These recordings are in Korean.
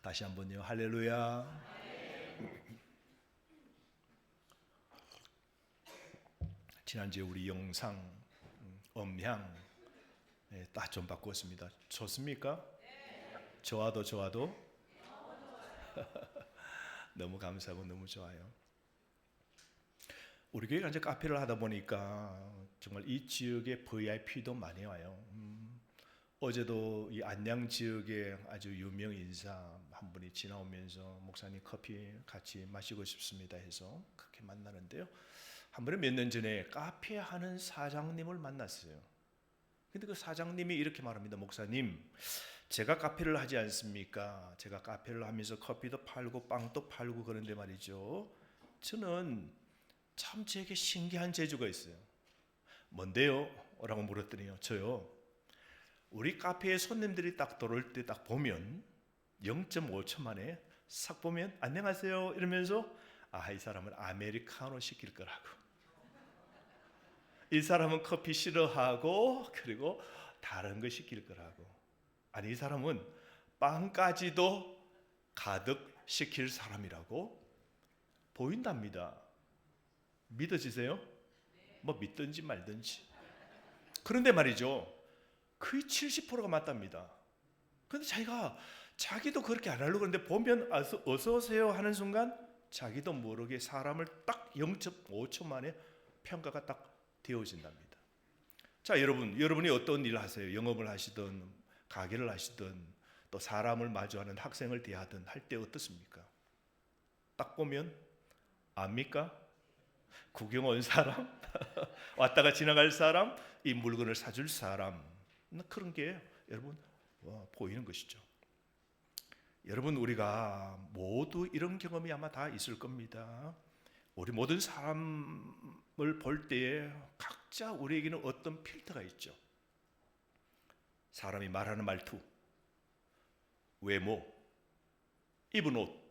다시 한번요. 할렐루야. 지난주에 우리 영상 음향 딱 좀 바꾸었습니다. 좋습니까? 좋아도 너무 감사하고 너무 좋아요. 우리 교회가 이제 카페를 하다 보니까 정말 이 지역에 VIP도 많이 와요. 어제도 이 안양 지역에 아주 유명 인사 한 분이 지나오면서 목사님 커피 같이 마시고 싶습니다 해서 그렇게 만나는데요. 한 번에 몇 년 전에 카페 하는 사장님을 만났어요. 근데 그 사장님이 이렇게 말합니다. 목사님, 제가 카페를 하지 않습니까? 제가 카페를 하면서 커피도 팔고 빵도 팔고 그런데 말이죠, 저는 참 제게 신기한 재주가 있어요. 뭔데요? 라고 물었더니요, 저요, 우리 카페에 손님들이 딱 들어올 때 딱 보면 0.5초 만에 싹 보면 안녕하세요 이러면서 이 사람은 아메리카노 시킬 거라고, 이 사람은 커피 싫어하고 그리고 다른 거 시킬 거라고, 아니 이 사람은 빵까지도 가득 시킬 사람이라고 보인답니다. 믿어지세요? 뭐 믿든지 말든지. 그런데 말이죠, 거의 70%가 맞답니다. 그런데 자기도 그렇게 안 하려고 그러는데 보면 어서 오세요 하는 순간 자기도 모르게 사람을 딱 0.5초 만에 평가가 딱 되어진답니다. 자, 여러분이 어떤 일을 하세요? 영업을 하시든 가게를 하시든 또 사람을 마주하는 학생을 대하든 할 때 어떻습니까? 딱 보면 압니까? 구경 온 사람, 왔다가 지나갈 사람, 이 물건을 사줄 사람, 그런 게 여러분 보이는 것이죠. 여러분, 우리가 모두 이런 경험이 아마 다 있을 겁니다. 우리 모든 사람을 볼 때에 각자 우리에게는 어떤 필터가 있죠. 사람이 말하는 말투, 외모, 입은 옷,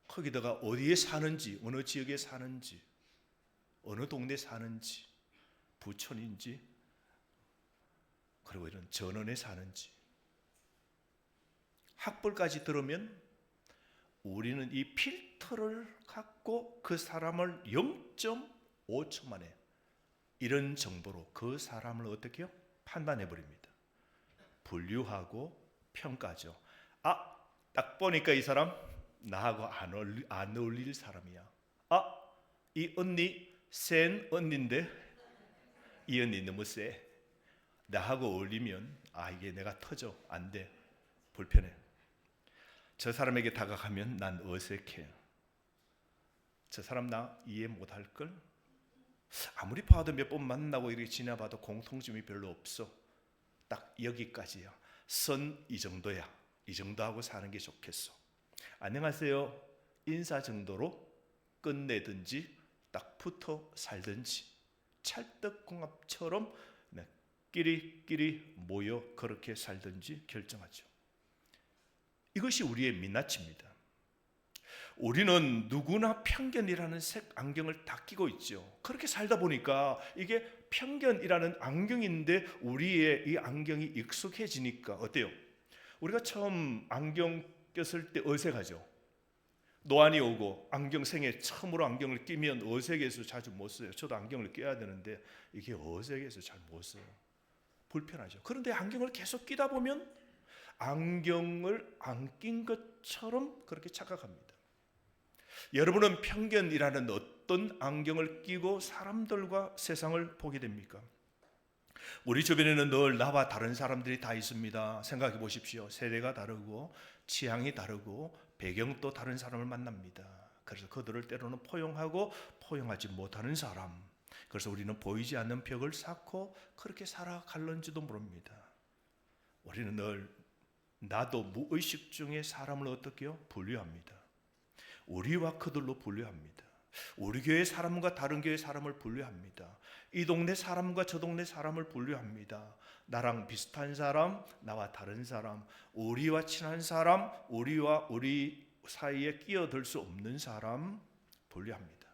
거기다가 어디에 사는지, 어느 지역에 사는지, 어느 동네 사는지, 부촌인지, 그리고 이런 전원에 사는지, 학벌까지 들으면 우리는 이 필터를 갖고 그 사람을 0.5초 만에 이런 정보로 그 사람을 어떻게 해요? 판단해 버립니다. 분류하고 평가죠. 딱 보니까 이 사람 나하고 안 어울릴 사람이야. 이 언니 센 언니인데 이 언니 너무 세. 나하고 어울리면 이게 내가 터져, 안 돼, 불편해. 저 사람에게 다가가면 난 어색해. 저 사람 나 이해 못할 걸. 아무리 봐도 몇 번 만나고 이렇게 지나봐도 공통점이 별로 없어. 딱 여기까지야. 선 이 정도야. 이 정도 하고 사는 게 좋겠어. 안녕하세요 인사 정도로 끝내든지 딱 붙어 살든지 찰떡궁합처럼 끼리끼리 모여 그렇게 살든지 결정하죠. 이것이 우리의 민낯입니다. 우리는 누구나 편견이라는 색 안경을 다 끼고 있죠. 그렇게 살다 보니까 이게 편견이라는 안경인데 우리의 이 안경이 익숙해지니까 어때요? 우리가 처음 안경 꼈을 때 어색하죠. 노안이 오고 안경생에 처음으로 안경을 끼면 어색해서 자주 못 써요. 저도 안경을 껴야 되는데 이게 어색해서 잘 못 써요. 불편하죠. 그런데 안경을 계속 끼다 보면 안경을 안 낀 것처럼 그렇게 착각합니다. 여러분은 편견이라는 어떤 안경을 끼고 사람들과 세상을 보게 됩니까? 우리 주변에는 늘 나와 다른 사람들이 다 있습니다. 생각해 보십시오. 세대가 다르고 취향이 다르고 배경도 다른 사람을 만납니다. 그래서 그들을 때로는 포용하고 포용하지 못하는 사람, 그래서 우리는 보이지 않는 벽을 쌓고 그렇게 살아갈는지도 모릅니다. 우리는 늘 나도 무의식 중에 사람을 어떻게 해요? 분류합니다. 우리와 그들로 분류합니다. 우리 교회 사람과 다른 교회 사람을 분류합니다. 이 동네 사람과 저 동네 사람을 분류합니다. 나랑 비슷한 사람, 나와 다른 사람, 우리와 친한 사람, 우리와 우리 사이에 끼어들 수 없는 사람 분류합니다.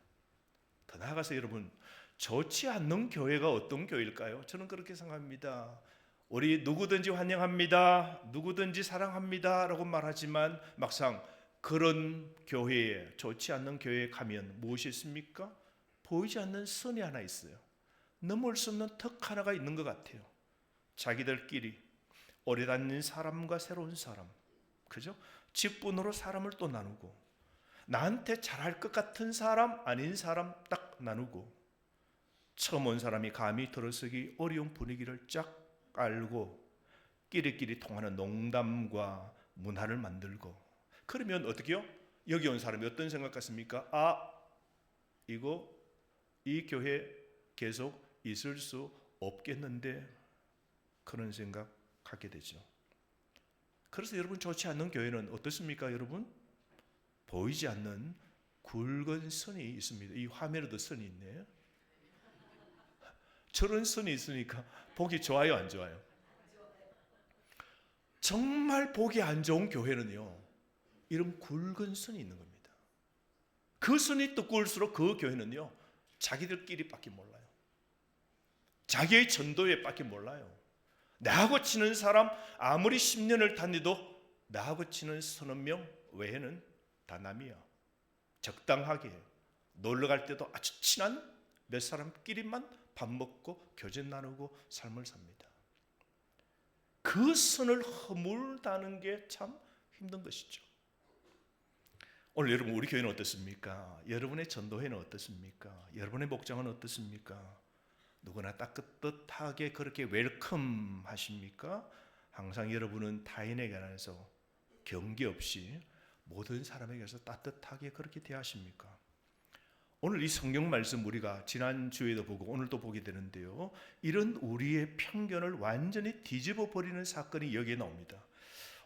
더 나아가서 여러분, 좋지 않는 교회가 어떤 교회일까요? 저는 그렇게 생각합니다. 우리 누구든지 환영합니다, 누구든지 사랑합니다 라고 말하지만 막상 그런 교회에, 좋지 않는 교회에 가면 무엇이 있습니까? 보이지 않는 선이 하나 있어요. 넘을 수 없는 턱 하나가 있는 것 같아요. 자기들끼리 오래 다닌 사람과 새로운 사람, 그죠? 직분으로 사람을 또 나누고, 나한테 잘할 것 같은 사람, 아닌 사람 딱 나누고, 처음 온 사람이 감히 들어서기 어려운 분위기를 쫙 깔고 끼리끼리 통하는 농담과 문화를 만들고, 그러면 어떻게요? 여기 온 사람이 어떤 생각 같습니까? 아, 이거 이 교회 계속 있을 수 없겠는데, 그런 생각 갖게 되죠. 그래서 여러분, 좋지 않는 교회는 어떻습니까? 여러분, 보이지 않는 굵은 선이 있습니다. 이 화면에도 선이 있네요. 저런 선이 있으니까 보기 좋아요, 안 좋아요? 정말 보기 안 좋은 교회는요, 이런 굵은 선이 있는 겁니다. 그 선이 두꺼울수록 그 교회는요, 자기들끼리밖에 몰라요. 자기의 전도회밖에 몰라요. 나하고 치는 사람 아무리 10년을 다녀도 나하고 치는 30명 외에는 다 남이야. 적당하게 놀러 갈 때도 아주 친한 몇 사람끼리만 밥 먹고 교제 나누고 삶을 삽니다. 그 선을 허물다는 게 참 힘든 것이죠. 오늘 여러분, 우리 교회는 어떻습니까? 여러분의 전도회는 어떻습니까? 여러분의 목장은 어떻습니까? 누구나 따뜻하게 그렇게 웰컴 하십니까? 항상 여러분은 타인에게 관해서 경계 없이 모든 사람에게서 따뜻하게 그렇게 대하십니까? 오늘 이 성경 말씀 우리가 지난주에도 보고 오늘도 보게 되는데요, 이런 우리의 편견을 완전히 뒤집어 버리는 사건이 여기에 나옵니다.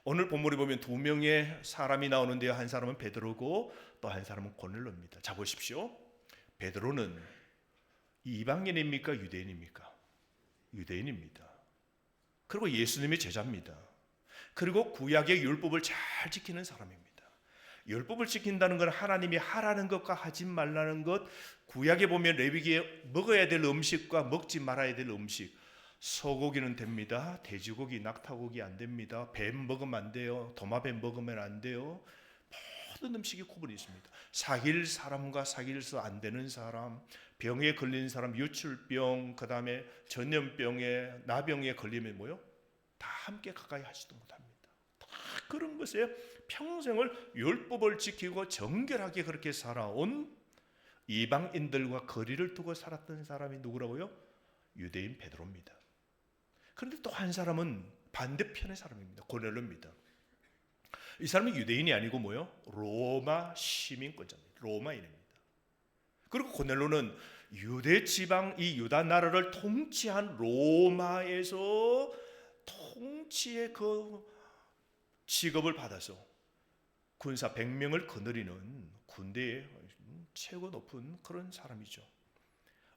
오늘 본문에 보면 두 명의 사람이 나오는데요, 한 사람은 베드로고 또 한 사람은 고넬로입니다. 자, 보십시오. 베드로는 이방인입니까? 유대인입니까? 유대인입니다. 그리고 예수님의 제자입니다. 그리고 구약의 율법을 잘 지키는 사람입니다. 율법을 지킨다는 건 하나님이 하라는 것과 하지 말라는 것, 구약에 보면 레위기에 먹어야 될 음식과 먹지 말아야 될 음식, 소고기는 됩니다. 돼지고기, 낙타고기 안 됩니다. 뱀 먹으면 안 돼요. 도마뱀 먹으면 안 돼요. 모든 음식이 구분이 있습니다. 사귈 사람과 사귈서 안 되는 사람, 병에 걸린 사람, 유출병, 그 다음에 전염병에, 나병에 걸리면 뭐요? 다 함께 가까이 하지도 못합니다. 다 그런 것에 평생을 율법을 지키고 정결하게 그렇게 살아온 이방인들과 거리를 두고 살았던 사람이 누구라고요? 유대인 베드로입니다. 그런데 또 한 사람은 반대편의 사람입니다. 고넬로입니다. 이 사람은 유대인이 아니고 뭐요? 로마 시민권자입니다. 로마인입니다. 그리고 고넬로는 유대 지방, 이 유다 나라를 통치한 로마에서 통치의 그 직업을 받아서 군사 100명을 거느리는 군대의 최고 높은 그런 사람이죠.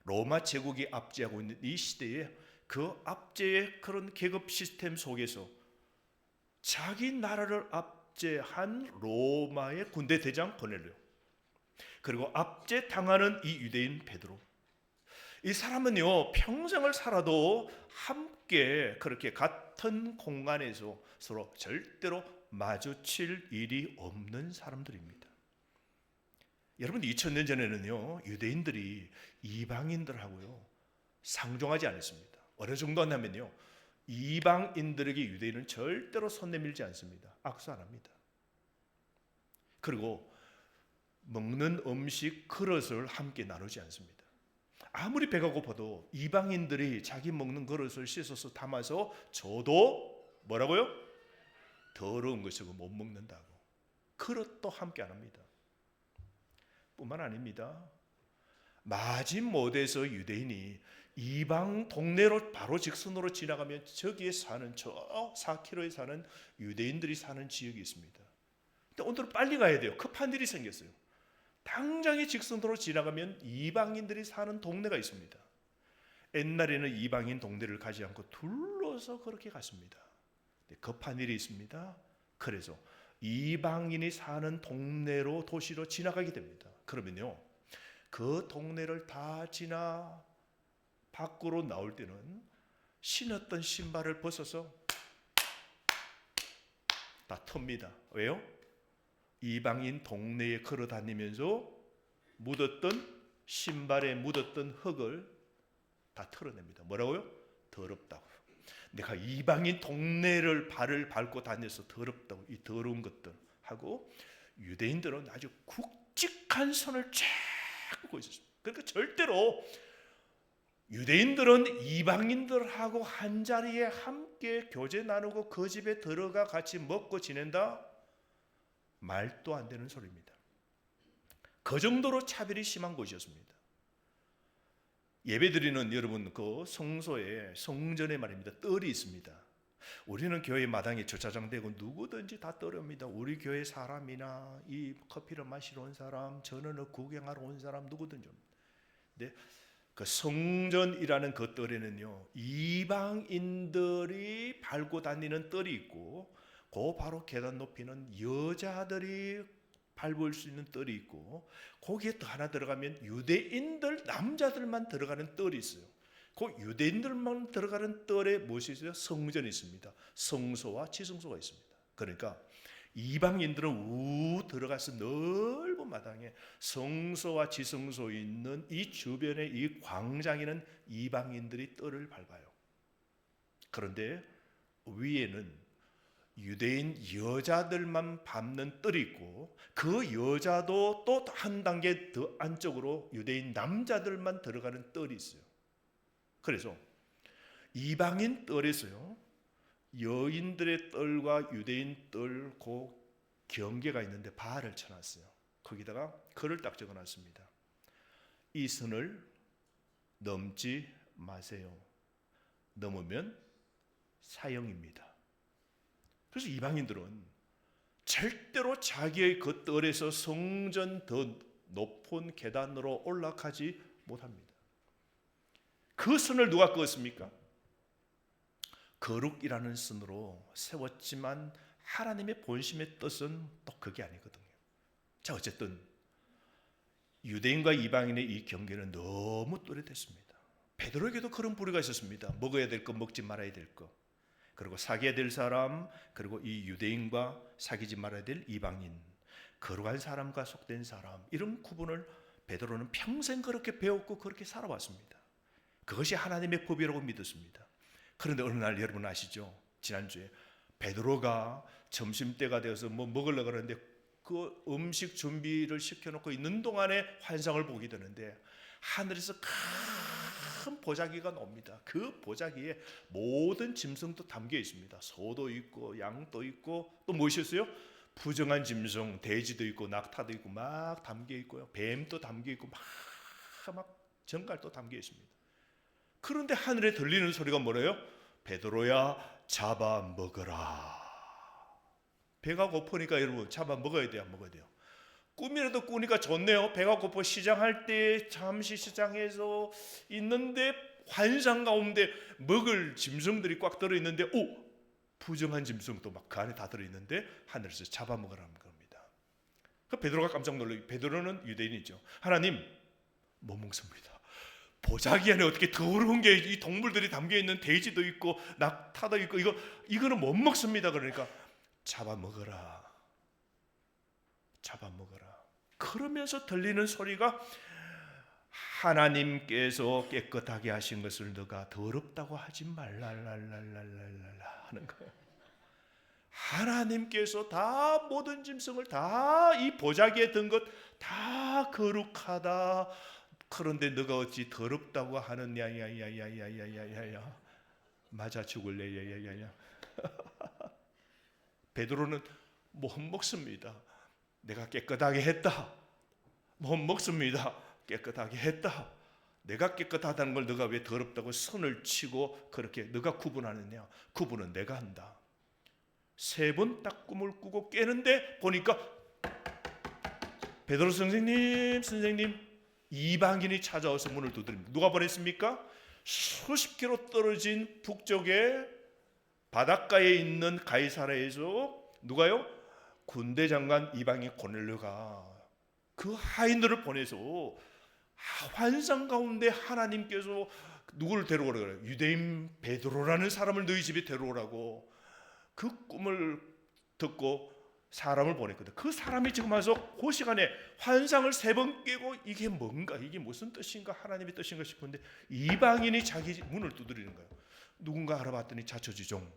로마 제국이 압제하고 있는 이 시대에 그 압제의 그런 계급 시스템 속에서 자기 나라를 압제한 로마의 군대 대장 고넬료, 그리고 압제당하는 이 유대인 베드로, 이 사람은요, 평생을 살아도 함께 그렇게 같은 공간에서 서로 절대로 마주칠 일이 없는 사람들입니다. 여러분, 2000년 전에는요, 유대인들이 이방인들하고요 상종하지 않았습니다. 어느 정도 하냐면요, 이방인들에게 유대인은 절대로 손 내밀지 않습니다. 악수 안 합니다. 그리고 먹는 음식 그릇을 함께 나누지 않습니다. 아무리 배가 고파도 이방인들이 자기 먹는 그릇을 씻어서 담아서 줘도 뭐라고요? 더러운 것이고 못 먹는다고. 그릇도 함께 안 합니다. 뿐만 아닙니다. 마지못해서 유대인이 이방 동네로 바로 직선으로 지나가면 저기에 사는, 저 4km에 사는 유대인들이 사는 지역이 있습니다. 근데 오늘은 빨리 가야 돼요. 급한 일이 생겼어요. 당장에 직선으로 지나가면 이방인들이 사는 동네가 있습니다. 옛날에는 이방인 동네를 가지 않고 둘러서 그렇게 갔습니다. 급한 일이 있습니다. 그래서 이방인이 사는 동네로, 도시로 지나가게 됩니다. 그러면요, 그 동네를 다 지나 밖으로 나올 때는 신었던 신발을 벗어서 다 텁니다. 왜요? 이방인 동네에 걸어 다니면서 묻었던 신발에 묻었던 흙을 다 털어냅니다. 뭐라고요? 더럽다고. 내가 이방인 동네를 발을 밟고 다녀서 더럽다고. 이 더러운 것들 하고, 유대인들은 아주 굵직한 선을 쫙 긋고 있었습니다. 그러니까 절대로 유대인들은 이방인들하고 한 자리에 함께 교제 나누고 그 집에 들어가 같이 먹고 지낸다? 말도 안 되는 소리입니다. 그 정도로 차별이 심한 곳이었습니다. 예배드리는 여러분, 그 성소에, 성전에 말입니다, 뜰이 있습니다. 우리는 교회 마당에 주차장 되고 누구든지 다 뜰입니다. 우리 교회 사람이나 이 커피를 마시러 온 사람, 전원을 구경하러 온 사람, 누구든지. 근데 그 성전이라는 그 뜰에는요, 이방인들이 밟고 다니는 뜰이 있고, 그 바로 계단 높이는 여자들이 밟을 수 있는 뜰이 있고, 거기에 또 하나 들어가면 유대인들 남자들만 들어가는 뜰이 있어요. 그 유대인들만 들어가는 뜰에 무엇이 있어요? 성전이 있습니다. 성소와 지성소가 있습니다. 그러니까 이방인들은 우 들어가서 넓은 마당에 성소와 지성소 있는 이 주변에 이 광장에는 이방인들이 뜰을 밟아요. 그런데 위에는 유대인 여자들만 밟는 뜰이 있고, 그 여자도 또 한 단계 더 안쪽으로 유대인 남자들만 들어가는 뜰이 있어요. 그래서 이방인 뜰에서요, 여인들의 뜰과 유대인 뜰 그 경계가 있는데 발을 쳐놨어요. 거기다가 글을 딱 적어놨습니다. 이 선을 넘지 마세요. 넘으면 사형입니다. 그래서 이방인들은 절대로 자기의 그 뜰에서 성전 더 높은 계단으로 올라가지 못합니다. 그 선을 누가 그었습니까? 거룩이라는 선으로 세웠지만 하나님의 본심의 뜻은 또 그게 아니거든요. 자, 어쨌든 유대인과 이방인의 이 경계는 너무 뚜렷했습니다. 베드로에게도 그런 부류가 있었습니다. 먹어야 될 것, 먹지 말아야 될 것, 그리고 사귀어야 될 사람, 그리고 이 유대인과 사귀지 말아야 될 이방인, 거룩한 사람과 속된 사람, 이런 구분을 베드로는 평생 그렇게 배웠고 그렇게 살아왔습니다. 그것이 하나님의 법이라고 믿었습니다. 그런데 어느 날 여러분 아시죠? 지난주에 베드로가 점심때가 되어서 뭐 먹으려고 그러는데 그 음식 준비를 시켜놓고 있는 동안에 환상을 보게 되는데 하늘에서 큰 보자기가 옵니다. 그 보자기에 모든 짐승도 담겨 있습니다. 소도 있고 양도 있고 또 무엇이었어요? 부정한 짐승, 돼지도 있고 낙타도 있고 막 담겨 있고요. 뱀도 담겨 있고 막 정갈도 담겨 있습니다. 그런데 하늘에 들리는 소리가 뭐래요? 베드로야, 잡아 먹어라. 배가 고프니까 여러분 잡아 먹어야 돼요, 안 먹어야 돼요? 꿈이라도 꾸니까 좋네요. 배가 고파 시장할 때 잠시 시장에서 있는데 환상 가운데 먹을 짐승들이 꽉 들어있는데, 오! 부정한 짐승도 막 그 안에 다 들어있는데 하늘에서 잡아먹으라는 겁니다. 그 베드로가 깜짝 놀라요. 베드로는 유대인이죠. 하나님, 못 먹습니다. 보자기 안에 어떻게 더러운 게 이 동물들이 담겨있는 돼지도 있고 낙타도 있고 이거는 못 먹습니다. 그러니까 잡아먹어라. 잡아먹어라. 그러면서 들리는 소리가 하나님께서 깨끗하게 하신 것을 너가 더럽다고 하지 말랄랄랄랄랄라 하는 거예요. 하나님께서 다 모든 짐승을 다 이 보자기에 든 것 다 거룩하다. 그런데 너가 어찌 더럽다고 하느냐. 야야야야야야야야 맞아 죽을래. 야야야야. 베드로는 못 먹습니다. 내가 깨끗하게 했다. 못 먹습니다. 깨끗하게 했다. 내가 깨끗하다는 걸 너가 왜 더럽다고 선을 치고 그렇게 너가 구분하느냐. 구분은 내가 한다. 3번 딱 꿈을 꾸고 깨는데 보니까 베드로 선생님 이방인이 찾아와서 문을 두드립니다. 누가 보냈습니까? 수십 킬로 떨어진 북쪽에 바닷가에 있는 가이사랴에서 누가요? 군대 장관 이방인 고넬료가 그 하인들을 보내서 환상 가운데 하나님께서 누구를 데려오라고 그래요? 유대인 베드로라는 사람을 너희 집에 데려오라고 그 꿈을 듣고 사람을 보냈거든. 그 사람이 지금 와서 그 시간에 환상을 3번 깨고 이게 뭔가, 이게 무슨 뜻인가, 하나님의 뜻인가 싶은데 이방인이 자기 문을 두드리는 거예요. 누군가 알아봤더니 자처지종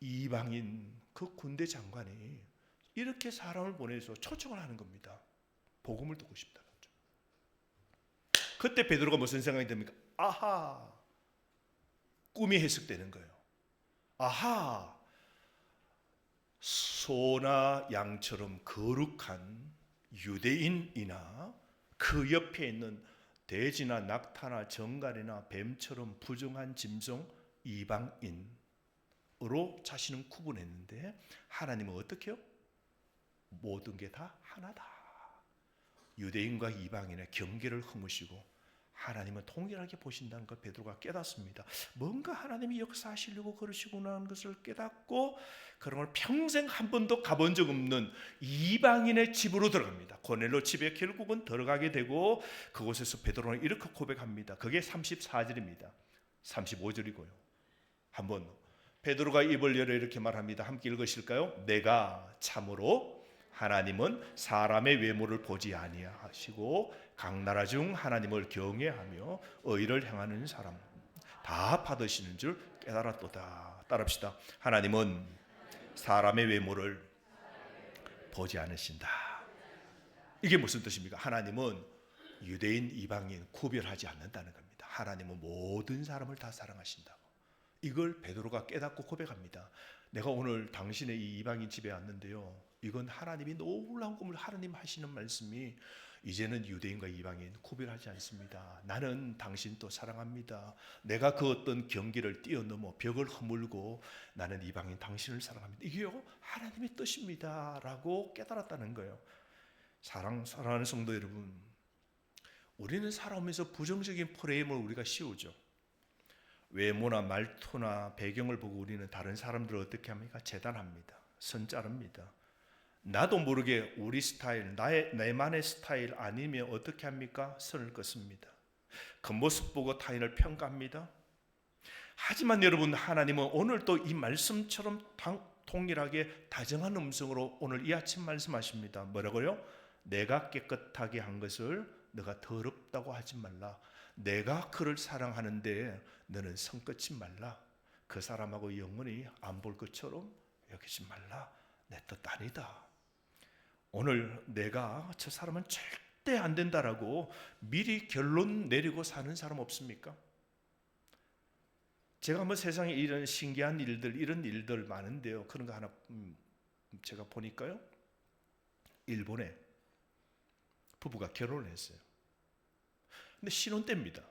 이방인 그 군대 장관이 이렇게 사람을 보내서 초청을 하는 겁니다. 복음을 듣고 싶다. 그때 베드로가 무슨 생각이 듭니까? 아하, 꿈이 해석되는 거예요. 아하, 소나 양처럼 거룩한 유대인이나 그 옆에 있는 돼지나 낙타나 정갈이나 뱀처럼 부정한 짐승 이방인으로 자신은 구분했는데 하나님은 어떻게 해요? 모든 게 다 하나다. 유대인과 이방인의 경계를 허무시고 하나님은 통일하게 보신다는 걸 베드로가 깨닫습니다. 뭔가 하나님이 역사하시려고 그러시구나 하는 것을 깨닫고 그런 걸 평생 한 번도 가본 적 없는 이방인의 집으로 들어갑니다. 고넬료 집에 결국은 들어가게 되고 그곳에서 베드로는 이렇게 고백합니다. 그게 34절입니다. 35절이고요. 한번 베드로가 입을 열어 이렇게 말합니다. 함께 읽으실까요? 내가 참으로 하나님은 사람의 외모를 보지 아니하시고 각 나라 중 하나님을 경외하며 의를 행하는 사람 다 받으시는 줄 깨달았도다. 따라합시다. 하나님은 사람의 외모를 보지 않으신다. 이게 무슨 뜻입니까? 하나님은 유대인, 이방인 구별하지 않는다는 겁니다. 하나님은 모든 사람을 다 사랑하신다고. 이걸 베드로가 깨닫고 고백합니다. 내가 오늘 당신의 이 이방인 집에 왔는데요, 이건 하나님이 놀라운 꿈을 하나님 하시는 말씀이 이제는 유대인과 이방인 구별하지 않습니다. 나는 당신 또 사랑합니다. 내가 그 어떤 경계를 뛰어넘어 벽을 허물고 나는 이방인 당신을 사랑합니다. 이게요 하나님의 뜻입니다 라고 깨달았다는 거예요. 사랑하는 성도 여러분, 우리는 살아오면서 부정적인 프레임을 우리가 씌우죠. 외모나 말투나 배경을 보고 우리는 다른 사람들을 어떻게 합니까? 재단합니다. 선 자릅니다. 나도 모르게 우리 스타일, 내만의 스타일 아니면 어떻게 합니까? 선을 긋습니다. 그 모습 보고 타인을 평가합니다. 하지만 여러분, 하나님은 오늘 또 이 말씀처럼 통일하게 다정한 음성으로 오늘 이 아침 말씀하십니다. 뭐라고요? 내가 깨끗하게 한 것을 너가 더럽다고 하지 말라. 내가 그를 사랑하는데 너는 선 긋지 말라. 그 사람하고 영원히 안 볼 것처럼 여기지 말라. 내 뜻 아니다. 오늘 내가 저 사람은 절대 안 된다라고 미리 결론 내리고 사는 사람 없습니까? 제가 한번 세상에 이런 신기한 일들, 이런 일들 많은데요. 그런 거 하나 제가 보니까요. 일본에 부부가 결혼을 했어요. 근데 신혼 때입니다.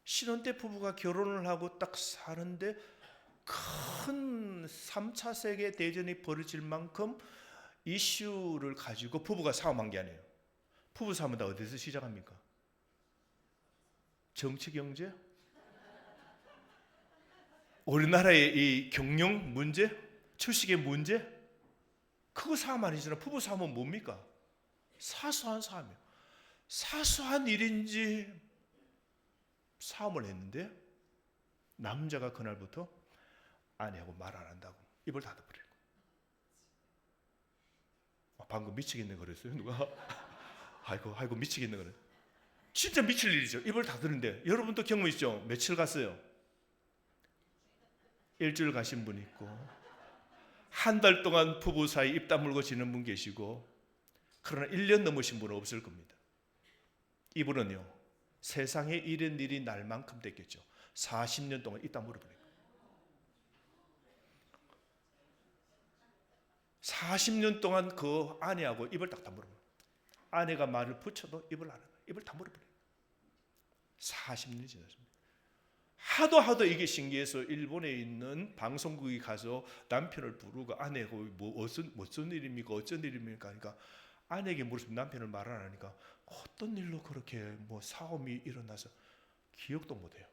신혼 때 부부가 결혼을 하고 딱 사는데 큰 3차 세계 대전이 벌어질 만큼 이슈를 가지고 부부가 싸움한 게 아니에요. 부부 싸움은 다 어디서 시작합니까? 정치 경제? 우리나라의 이 경영 문제? 주식의 문제? 그거 싸움 아니잖아요. 부부 싸움은 뭡니까? 사소한 싸움이에요. 사소한 일인지 싸움을 했는데 남자가 그날부터 아내하고 말 안 한다고 입을 닫아버려요. 방금 미치겠네 그랬어요. 누가? 아이고 미치겠네 그래. 진짜 미칠 일이죠. 입을 닫는데 여러분도 경험 있죠? 며칠 갔어요? 일주일 가신 분 있고 한 달 동안 부부 사이 입 다물고 지는 분 계시고 그러나 1년 넘으신 분은 없을 겁니다. 이분은요 세상에 이런 일이 날 만큼 됐겠죠. 40년 동안 입 다물어 버리고 40년 동안 그 아내하고 입을 딱 다물어 버려요. 아내가 말을 붙여도 입을 안 해요. 입을 다물어 버려요. 40년이 지났습니다. 하도 이게 신기해서 일본에 있는 방송국에 가서 남편을 부르고 아내하고 뭐 무슨 일입니까? 어쩐 일입니까? 그러니까 아내에게 물으면 남편을 말 안 하니까 어떤 일로 그렇게 뭐 싸움이 일어나서 기억도 못해요.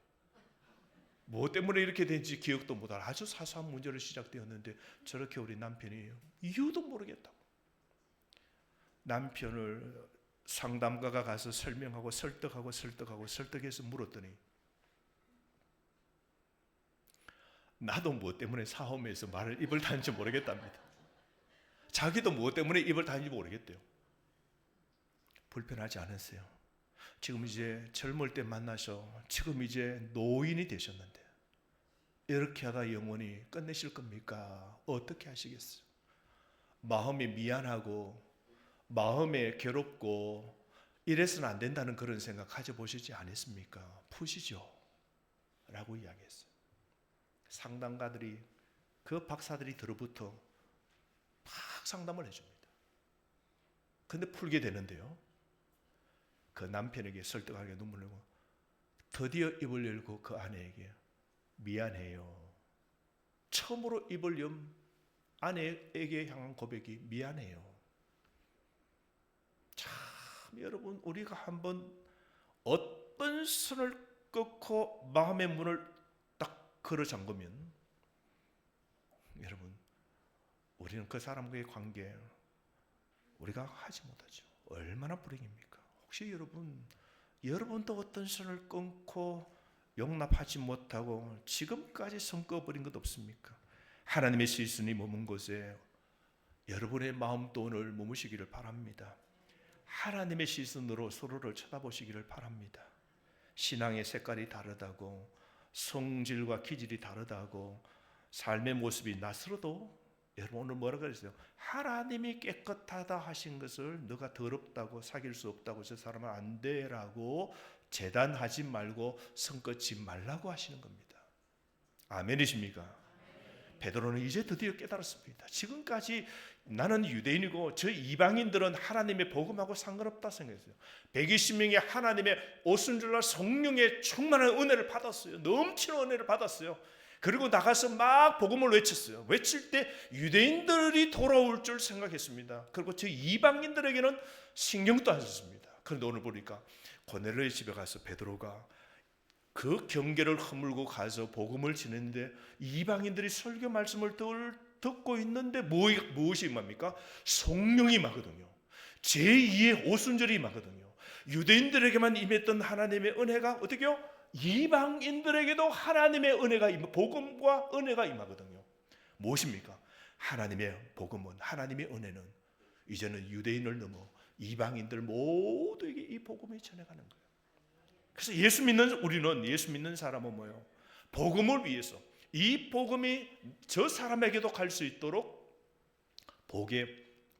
뭐 때문에 이렇게 된지 기억도 못하고 아주 사소한 문제로 시작되었는데 저렇게 우리 남편이 이유도 모르겠다고. 남편을 상담가가 가서 설명하고 설득해서 물었더니 나도 뭐 때문에 싸움에서 말을 입을 다는지 모르겠답니다. 자기도 뭐 때문에 입을 다는지 모르겠대요. 불편하지 않으세요? 지금 이제 젊을 때 만나서 지금 이제 노인이 되셨는데 이렇게 하다 영원히 끝내실 겁니까? 어떻게 하시겠어요? 마음이 미안하고 마음에 괴롭고 이래서는 안 된다는 그런 생각 가져보시지 않았습니까? 푸시죠 라고 이야기했어요. 상담가들이, 그 박사들이 들어부터 막 상담을 해줍니다. 근데 풀게 되는데요, 그 남편에게 설득하게 눈물 흘리고 드디어 입을 열고 그 아내에게 미안해요. 처음으로 입을 연 아내에게 향한 고백이 미안해요. 참 여러분, 우리가 한번 어떤 선을 끊고 마음의 문을 딱 걸어 잠그면 여러분, 우리는 그 사람과의 관계 우리가 하지 못하죠. 얼마나 불행입니까? 혹시 여러분도 어떤 선을 끊고 용납하지 못하고 지금까지 손 꺼버린 것 없습니까? 하나님의 시선이 머문 곳에 여러분의 마음도 오늘 머무시기를 바랍니다. 하나님의 시선으로 서로를 쳐다보시기를 바랍니다. 신앙의 색깔이 다르다고, 성질과 기질이 다르다고, 삶의 모습이 낯설어도 여러분 오늘 뭐라 그랬어요? 하나님이 깨끗하다 하신 것을 너가 더럽다고 사귈 수 없다고 저 사람은 안 돼라고 재단하지 말고 선 끊지 말라고 하시는 겁니다. 아멘이십니까? 베드로는 이제 드디어 깨달았습니다. 지금까지 나는 유대인이고 저 이방인들은 하나님의 복음하고 상관없다 생각했어요. 120명의 하나님의 오순절날 성령의 충만한 은혜를 받았어요. 넘치는 은혜를 받았어요. 그리고 나가서 막 복음을 외쳤어요. 외칠 때 유대인들이 돌아올 줄 생각했습니다. 그리고 저 이방인들에게는 신경도 안 썼습니다. 그런데 오늘 보니까 고넬료의 집에 가서 베드로가 그 경계를 허물고 가서 복음을 지냈는데 이방인들이 설교 말씀을 듣고 있는데 무엇이 임합니까? 성령이 임하거든요. 제2의 오순절이 임하거든요. 유대인들에게만 임했던 하나님의 은혜가 어떻게요? 이방인들에게도 하나님의 은혜가 복음과 은혜가 임하거든요. 무엇입니까? 하나님의 복음은, 하나님의 은혜는 이제는 유대인을 넘어 이방인들 모두에게 이 복음이 전해가는 거예요. 그래서 예수 믿는 사람은 뭐예요? 복음을 위해서 이 복음이 저 사람에게도 갈 수 있도록 복의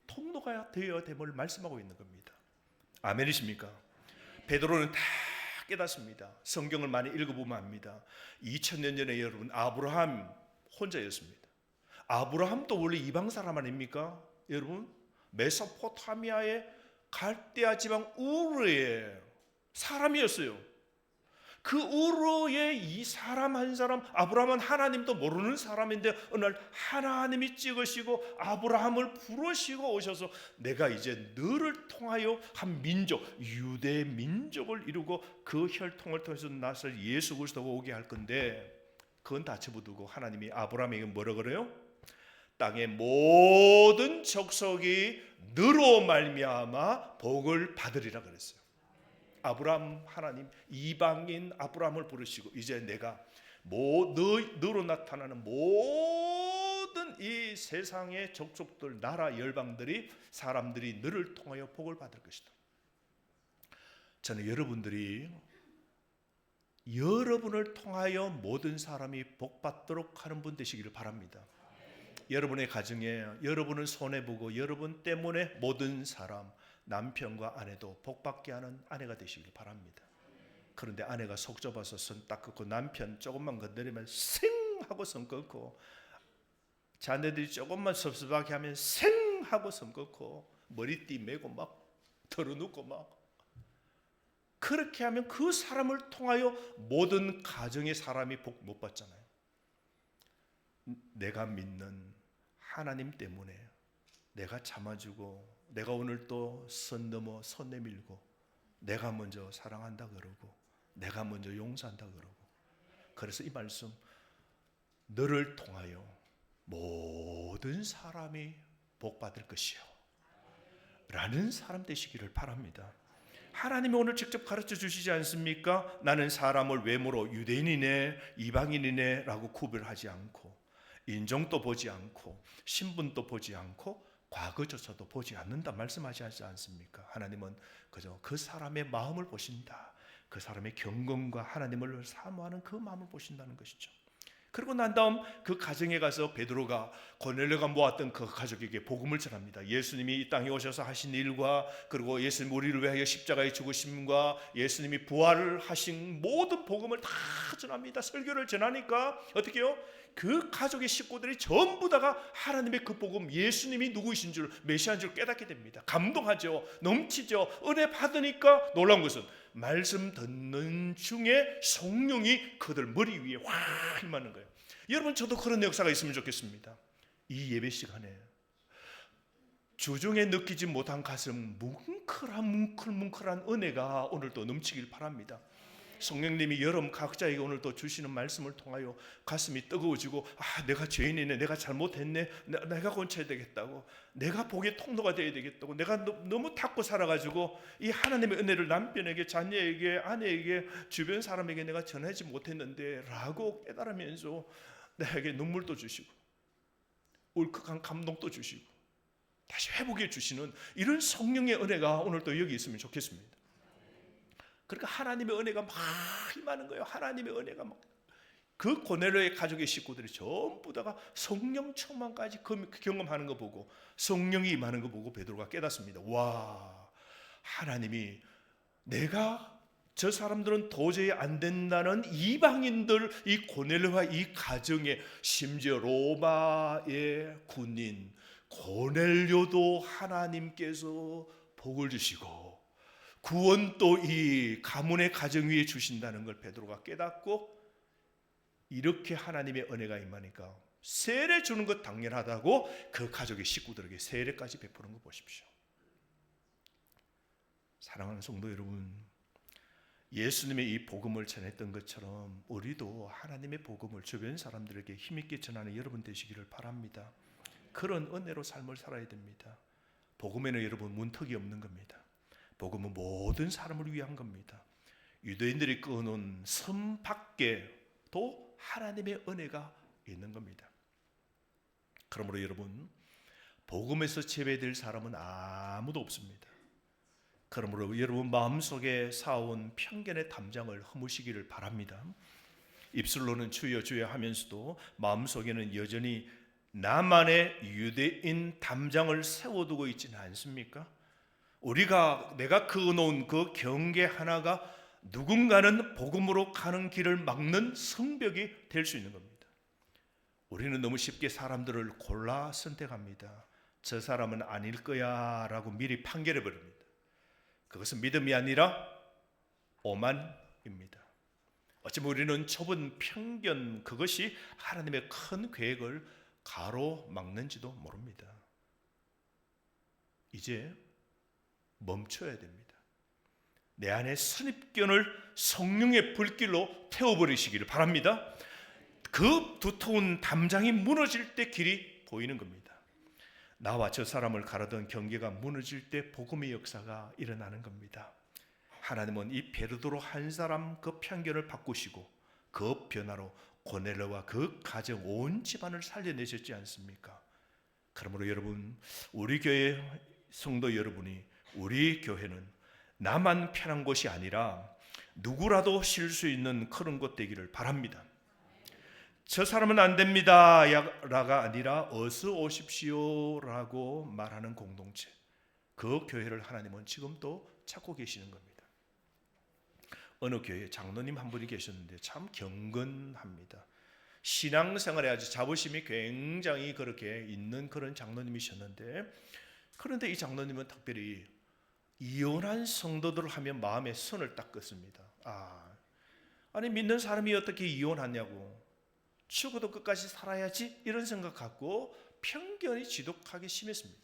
통로가 되어야 됨을 말씀하고 있는 겁니다. 아멘이십니까? 베드로는 다 깨닫습니다. 성경을 많이 읽어보면 압니다. 2000년 전에 여러분 아브라함 혼자였습니다. 아브라함도 원래 이방 사람 아닙니까? 여러분 메소포타미아의 갈대아 지방 우르의 사람이었어요. 그 우르의 이 사람 한 사람, 아브라함은 하나님도 모르는 사람인데 어느 날 하나님이 찍으시고 아브라함을 부르시고 오셔서 내가 이제 너를 통하여 한 민족, 유대 민족을 이루고 그 혈통을 통해서 낯을 예수 그리스도가 오게 할 건데 그건 다 접어두고 하나님이 아브라함에게 뭐라 그래요? 땅의 모든 족속이 너로 말미암아 복을 받으리라 그랬어요. 아브라함 하나님 이방인 아브라함을 부르시고 이제 내가 너로 나타나는 모든 이 세상의 족속들, 나라, 열방들이 사람들이 너를 통하여 복을 받을 것이다. 저는 여러분들이 여러분을 통하여 모든 사람이 복 받도록 하는 분 되시기를 바랍니다. 여러분의 가정에 여러분을 손해보고 여러분 때문에 모든 사람, 남편과 아내도 복받게 하는 아내가 되시길 바랍니다. 그런데 아내가 속 좁아서 손 딱 긋고 남편 조금만 건드리면 생 하고 손 긋고 자녀들이 조금만 섭섭하게 하면 생 하고 손 긋고 머리띠 메고 막 털어놓고 막 그렇게 하면 그 사람을 통하여 모든 가정의 사람이 복 못 받잖아요. 내가 믿는 하나님 때문에 내가 참아주고 내가 오늘 또 선 넘어 선 내밀고 내가 먼저 사랑한다 그러고 내가 먼저 용서한다 그러고 그래서 이 말씀 너를 통하여 모든 사람이 복 받을 것이요 라는 사람 되시기를 바랍니다. 하나님이 오늘 직접 가르쳐 주시지 않습니까? 나는 사람을 외모로 유대인이네 이방인이네 라고 구별하지 않고, 인종도 보지 않고, 신분도 보지 않고, 과거조차도 보지 않는다 말씀하지 않습니까? 하나님은 그저 그 사람의 마음을 보신다. 그 사람의 경건과 하나님을 사모하는 그 마음을 보신다는 것이죠. 그리고 난 다음 그 가정에 가서 베드로가 고넬료가 모았던 그 가족에게 복음을 전합니다. 예수님이 이 땅에 오셔서 하신 일과, 그리고 예수님 우리를 위하여 십자가에 죽으심과 예수님이 부활을 하신 모든 복음을 다 전합니다. 설교를 전하니까 어떻게 해요? 그 가족의 식구들이 전부 다가 하나님의 그 복음, 예수님이 누구이신 줄, 메시아인 줄 깨닫게 됩니다. 감동하죠. 넘치죠. 은혜 받으니까 놀라운 것은 말씀 듣는 중에 성령이 그들 머리 위에 확 임하는 거예요. 여러분, 저도 그런 역사가 있으면 좋겠습니다. 이 예배 시간에 주중에 느끼지 못한 가슴 뭉클한 은혜가 오늘 또 넘치길 바랍니다. 성령님이 여러분 각자에게 오늘 또 주시는 말씀을 통하여 가슴이 뜨거워지고, 내가 죄인이네, 내가 잘못했네, 내가 고쳐야 되겠다고, 내가 복의 통로가 되어야 되겠다고, 내가 너무 닫고 살아가지고 이 하나님의 은혜를 남편에게, 자녀에게, 아내에게, 주변 사람에게 내가 전하지 못했는데 라고 깨달으면서 나에게 눈물도 주시고 울컥한 감동도 주시고 다시 회복해 주시는 이런 성령의 은혜가 오늘 또 여기 있으면 좋겠습니다. 그러니까 하나님의 은혜가 막 임하는 거예요. 하나님의 은혜가 막, 그 고넬료의 가족의 식구들이 전부 다가 성령 충만까지 경험하는 거 보고, 성령이 임하는 거 보고 베드로가 깨닫습니다. 와, 하나님이 내가 저 사람들은 도저히 안 된다는 이방인들, 이 고넬료와 이 가정에, 심지어 로마의 군인 고넬료도 하나님께서 복을 주시고 구원도 이 가문의 가정 위에 주신다는 걸 베드로가 깨닫고, 이렇게 하나님의 은혜가 임하니까 세례 주는 것 당연하다고 그 가족의 식구들에게 세례까지 베푸는 거 보십시오. 사랑하는 성도 여러분, 예수님의 이 복음을 전했던 것처럼 우리도 하나님의 복음을 주변 사람들에게 힘있게 전하는 여러분 되시기를 바랍니다. 그런 은혜로 삶을 살아야 됩니다. 복음에는 여러분 문턱이 없는 겁니다. 복음은 모든 사람을 위한 겁니다. 유대인들이 끊은 선 밖에도 하나님의 은혜가 있는 겁니다. 그러므로 여러분, 복음에서 제외될 사람은 아무도 없습니다. 그러므로 여러분 마음속에 쌓아온 편견의 담장을 허무시기를 바랍니다. 입술로는 주여 주여 하면서도 마음속에는 여전히 나만의 유대인 담장을 세워두고 있지는 않습니까? 내가 그어놓은 그 경계 하나가 누군가는 복음으로 가는 길을 막는 성벽이 될 수 있는 겁니다. 우리는 너무 쉽게 사람들을 골라 선택합니다. 저 사람은 아닐 거야 라고 미리 판결해 버립니다. 그것은 믿음이 아니라 오만입니다. 어쩌면 우리는 좁은 편견, 그것이 하나님의 큰 계획을 가로막는지도 모릅니다. 이제 멈춰야 됩니다. 내 안에 선입견을 성령의 불길로 태워버리시기를 바랍니다. 그 두터운 담장이 무너질 때 길이 보이는 겁니다. 나와 저 사람을 가르던 경계가 무너질 때 복음의 역사가 일어나는 겁니다. 하나님은 이 베드로 한 사람 그 편견을 바꾸시고 그 변화로 고넬료와 그 가정 온 집안을 살려내셨지 않습니까? 그러므로 여러분, 우리 교회 성도 여러분이, 우리 교회는 나만 편한 곳이 아니라 누구라도 쉴 수 있는 그런 곳 되기를 바랍니다. 저 사람은 안 됩니다 라가 아니라 어서 오십시오 라고 말하는 공동체, 그 교회를 하나님은 지금도 찾고 계시는 겁니다. 어느 교회에 장로님 한 분이 계셨는데 참 경건합니다. 신앙생활에 아주 자부심이 굉장히 그렇게 있는 그런 장로님이셨는데, 그런데 이 장로님은 특별히 이혼한 성도들을 하면 마음에 선을 딱 긋습니다. 아니 믿는 사람이 어떻게 이혼하냐고, 죽어도 끝까지 살아야지, 이런 생각 갖고 편견이 지독하게 심했습니다.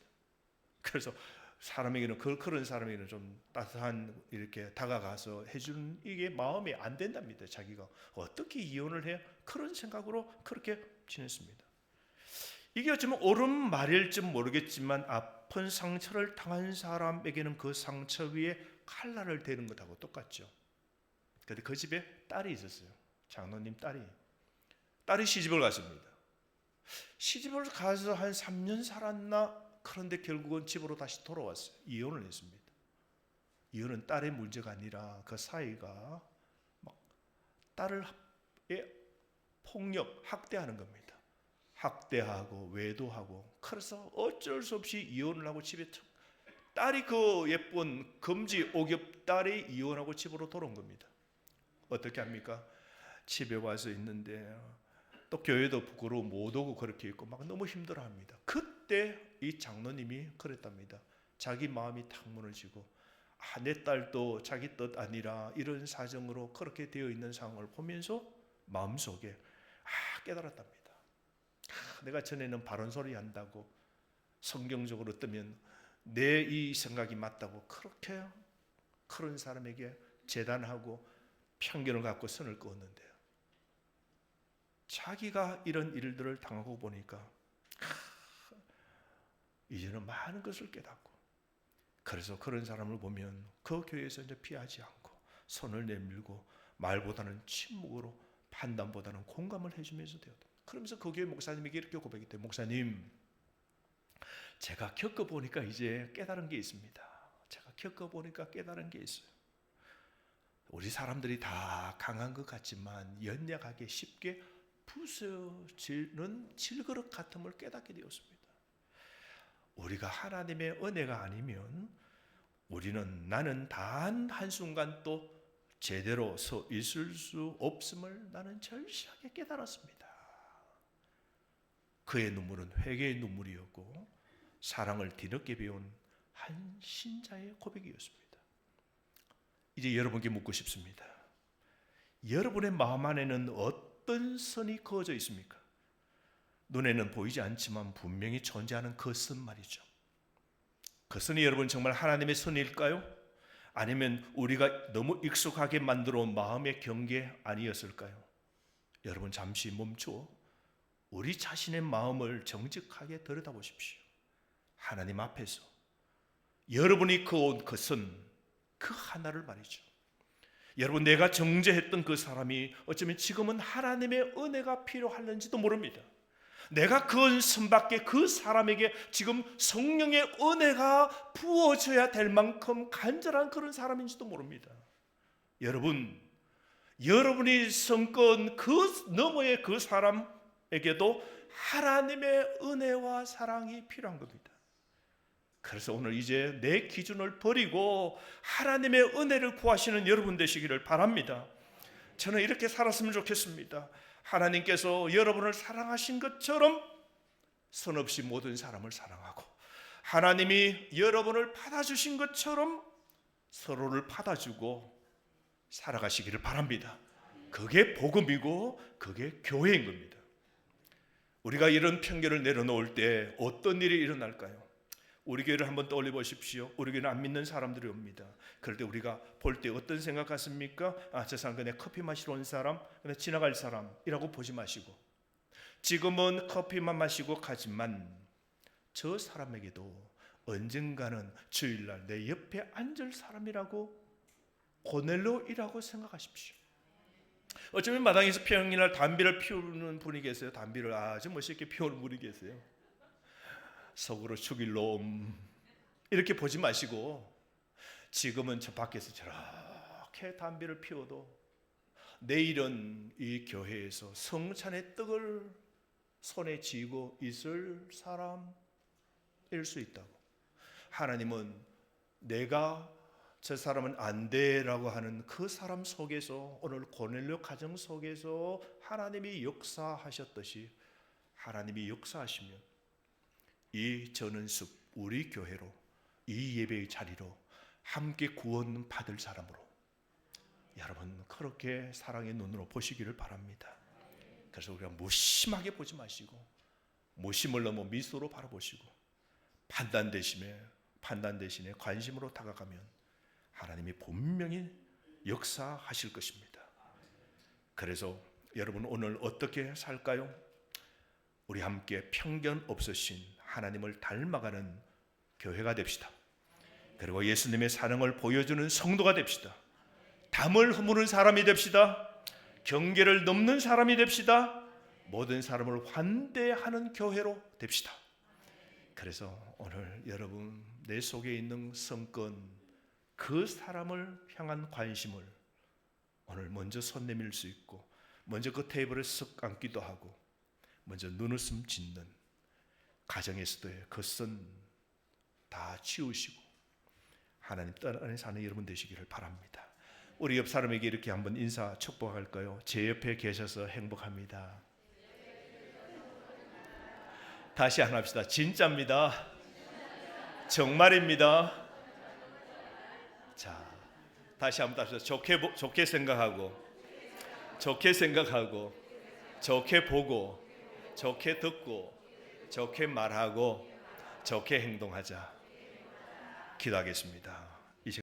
그래서 사람에게는, 그런 사람에게는 좀 따뜻한 이렇게 다가가서 해주는 이게 마음에 안 된답니다. 자기가 어떻게 이혼을 해? 그런 생각으로 그렇게 지냈습니다. 이게 어쩌면 옳은 말일지 모르겠지만 아픈 상처를 당한 사람에게는 그 상처 위에 칼날을 대는 것하고 똑같죠. 그런데 그 집에 딸이 있었어요. 장로님 딸이 시집을 갔습니다. 시집을 가서 한 3년 살았나? 그런데 결국은 집으로 다시 돌아왔어요. 이혼을 했습니다. 이혼은 딸의 문제가 아니라 그 사이가 막 딸을 폭력, 학대하는 겁니다. 학대하고 외도하고, 그래서 어쩔 수 없이 이혼을 하고 집에 딸이 그 예쁜 금지 오겹 딸이 이혼하고 집으로 돌아온 겁니다. 어떻게 합니까? 집에 와서 있는데 또 교회도 부끄러워 못 오고 그렇게 있고 막 너무 힘들어합니다. 그때 이 장로님이 그랬답니다. 자기 마음이 탁 무너지고, 내 딸도 자기 뜻 아니라 이런 사정으로 그렇게 되어 있는 상황을 보면서 마음속에 깨달았답니다. 내가 전에는 바른 소리 한다고, 성경적으로 뜨면 내 이 생각이 맞다고 그렇게 그런 사람에게 재단하고 편견을 갖고 선을 그었는데요, 자기가 이런 일들을 당하고 보니까 이제는 많은 것을 깨닫고, 그래서 그런 사람을 보면 그 교회에서 이제 피하지 않고 손을 내밀고 말보다는 침묵으로, 판단보다는 공감을 해주면서 되었다. 그러면서 그 교회 목사님에게 이렇게 고백했대요. 목사님, 제가 겪어보니까 이제 깨달은 게 있습니다. 제가 겪어보니까 깨달은 게 있어요. 우리 사람들이 다 강한 것 같지만 연약하게 쉽게 부서지는 질그릇 같음을 깨닫게 되었습니다. 우리가 하나님의 은혜가 아니면 나는 단 한순간도 제대로 서 있을 수 없음을 나는 절실하게 깨달았습니다. 그의 눈물은 회개의 눈물이었고 사랑을 뒤늦게 배운 한 신자의 고백이었습니다. 이제 여러분께 묻고 싶습니다. 여러분의 마음 안에는 어떤 선이 그어져 있습니까? 눈에는 보이지 않지만 분명히 존재하는 그 선 말이죠. 그 선이 여러분 정말 하나님의 선일까요? 아니면 우리가 너무 익숙하게 만들어 온 마음의 경계 아니었을까요? 여러분 잠시 멈춰 우리 자신의 마음을 정직하게 들여다보십시오. 하나님 앞에서 여러분이 그어온 그 선, 그 하나를 말이죠. 여러분, 내가 정죄했던 그 사람이 어쩌면 지금은 하나님의 은혜가 필요할는지도 모릅니다. 내가 그은 선밖에 그 사람에게 지금 성령의 은혜가 부어져야 될 만큼 간절한 그런 사람인지도 모릅니다. 여러분이 성건 그 너머의 그 사람에게도 하나님의 은혜와 사랑이 필요한 겁니다. 그래서 오늘 이제 내 기준을 버리고 하나님의 은혜를 구하시는 여러분 되시기를 바랍니다. 저는 이렇게 살았으면 좋겠습니다. 하나님께서 여러분을 사랑하신 것처럼 선 없이 모든 사람을 사랑하고, 하나님이 여러분을 받아주신 것처럼 서로를 받아주고 살아가시기를 바랍니다. 그게 복음이고 그게 교회인 겁니다. 우리가 이런 편견을 내려놓을 때 어떤 일이 일어날까요? 우리 교회를 한번 떠올려 보십시오. 우리 교회는 안 믿는 사람들이 옵니다. 그럴 때 우리가 볼 때 어떤 생각 같습니까? 저 사람 그냥 커피 마시러 온 사람, 그냥 지나갈 사람이라고 보지 마시고, 지금은 커피만 마시고 가지만 저 사람에게도 언젠가는 주일날 내 옆에 앉을 사람이라고, 고넬로이라고 생각하십시오. 어쩌면 마당에서 평일날 담배를 피우는 분이 계세요. 담배를 아주 멋있게 피우는 분이 계세요. 속으로 죽일 놈 이렇게 보지 마시고, 지금은 저 밖에서 저렇게 담배를 피워도 내일은 이 교회에서 성찬의 떡을 손에 쥐고 있을 사람일 수 있다고. 하나님은 내가 저 사람은 안 돼라고 하는 그 사람 속에서, 오늘 고넬료 가정 속에서 하나님이 역사하셨듯이 하나님이 역사하시면 이 전은숲 우리 교회로, 이 예배의 자리로 함께 구원 받을 사람으로 여러분 그렇게 사랑의 눈으로 보시기를 바랍니다. 그래서 우리가 무심하게 보지 마시고 무심을 넘어 미소로 바라보시고 판단 대신에 관심으로 다가가면 하나님이 분명히 역사하실 것입니다. 그래서 여러분 오늘 어떻게 살까요? 우리 함께 편견 없으신 하나님을 닮아가는 교회가 됩시다. 그리고 예수님의 사랑을 보여주는 성도가 됩시다. 담을 허무는 사람이 됩시다. 경계를 넘는 사람이 됩시다. 모든 사람을 환대하는 교회로 됩시다. 그래서 오늘 여러분 내 속에 있는 성권, 그 사람을 향한 관심을 오늘 먼저 손 내밀 수 있고, 먼저 그 테이블에 쓱 앉기도 하고, 먼저 눈웃음 짓는 가정에서도의 겉선 다 치우시고 하나님 뜻 안에 사는 여러분 되시기를 바랍니다. 우리 옆 사람에게 이렇게 한번 인사 축복할까요? 제 옆에 계셔서 행복합니다. 다시 하나 합시다. 진짜입니다. 정말입니다. 자, 다시 한번 합시다. 좋게 생각하고, 좋게 생각하고, 좋게 보고, 좋게 듣고, 좋게 말하고, 좋게 행동하자. 기도하겠습니다.